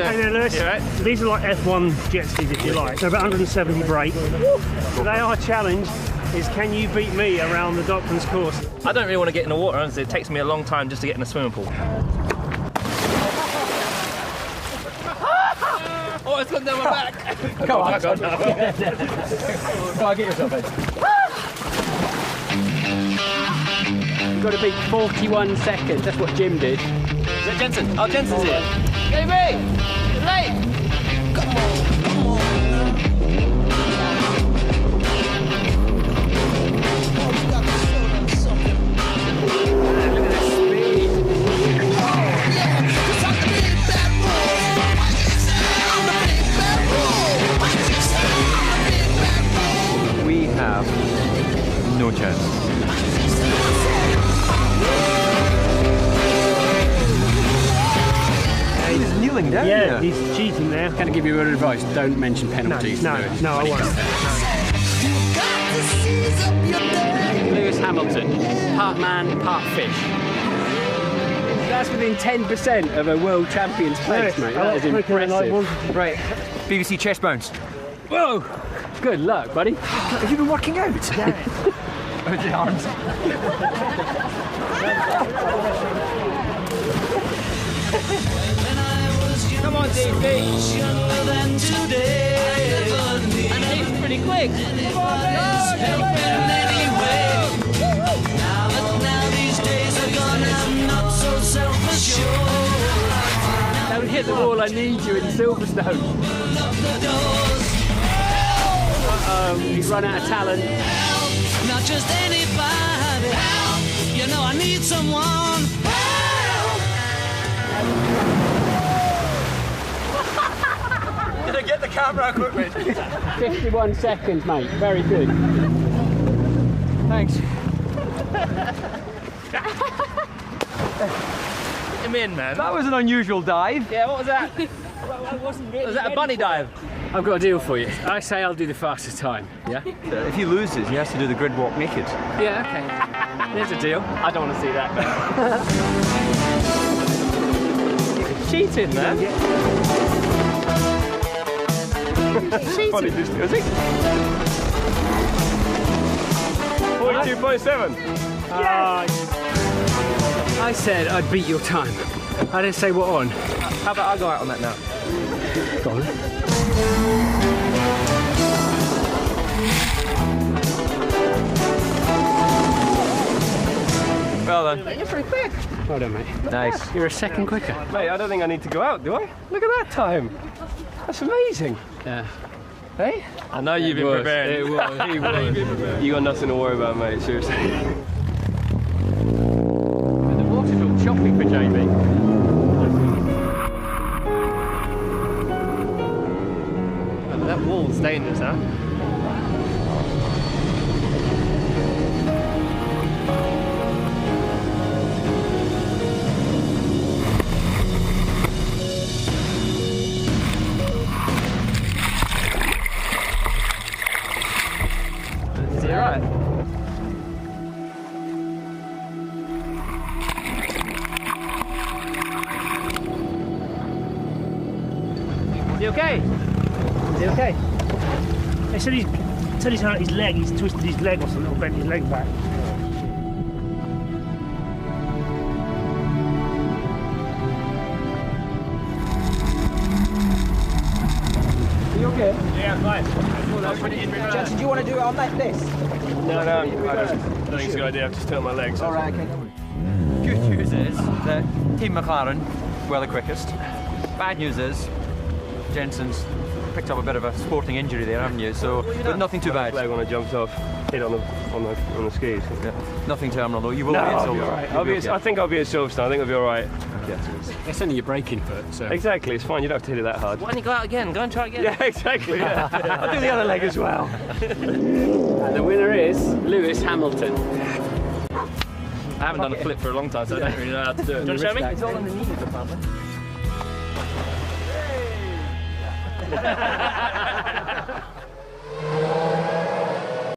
Hey there, Lewis. Right. These are like F1 jet skis, if you like. They're about 170 brake. Today our challenge is, can you beat me around the Docklands course? I don't really want to get in the water, honestly. It takes me a long time just to get in the swimming pool. Oh, it's gone down my back. Come on, go on. Go on, get yourself in. You've got to beat 41 seconds. That's what Jim did. Is that Jensen? Oh, Jensen's here. Baby! It's late! Come on, come on. No chance. He's kneeling down. Yeah, he's cheating there. Can I give you a word of advice? Don't mention penalties. No, I won't. Lewis Hamilton, part man, part fish. That's within 10% of a world champion's place, mate. That is impressive. Right, BBC chest bounce. Whoa! Good luck, buddy. Have you been working out? Yeah. With the arms. Come on, DP. And he's pretty quick. Come on, Don't hit the wall, I need you in Silverstone. Uh-oh, he's run out of talent. Not just anybody. You know I need someone. Did I get the camera equipment? 51 seconds, mate. Very good. Thanks. Get him in, man. That was an unusual dive. Yeah, what was that? Was that a bunny dive? I've got a deal for you. I say I'll do the fastest time, yeah? If he loses, he has to do the grid walk naked. Yeah, okay. There's a deal. I don't want to see that. Cheating, man. Funny, is he? 42.7. I said I'd beat your time. I didn't say what on. How about I go out on that now? Go on. Well done. You're pretty quick. Well done, mate. Nice. You're a second quicker. Mate, I don't think I need to go out, do I? Look at that time. That's amazing. Yeah. Hey? I know you've been preparing. It was. He was. You got nothing to worry about, mate. Seriously. The water's all choppy for Jamie. That wall's dangerous, huh? Is he alright? Is he okay? Is he okay? They said he's hurt his leg. He's twisted his leg or something, or bent his leg back. Are you okay? Yeah, fine. Jensen, do you want to do it on this? No, I don't think it's a good idea. I've just turned my legs. All right, okay. Good news is that Team McLaren were the quickest. Bad news is Jensen's picked up a bit of a sporting injury there, haven't you? So, but nothing too bad. Leg when I jumped off, hit on the skis. Yeah. Nothing terminal though. You will No, be in I'll be Silverstone. alright. You'll be okay. I think I'll be at Silverstone. I think I'll be alright. It's only your braking foot, so... Exactly, it's fine. You don't have to hit it that hard. Why don't you go out again? Go and try again. Yeah, exactly. Yeah. I'll do the other leg as well. And the winner is Lewis Hamilton. I haven't done a flip for a long time, so I don't really know how to do it. Do you want to show me? It's all underneath, apparently.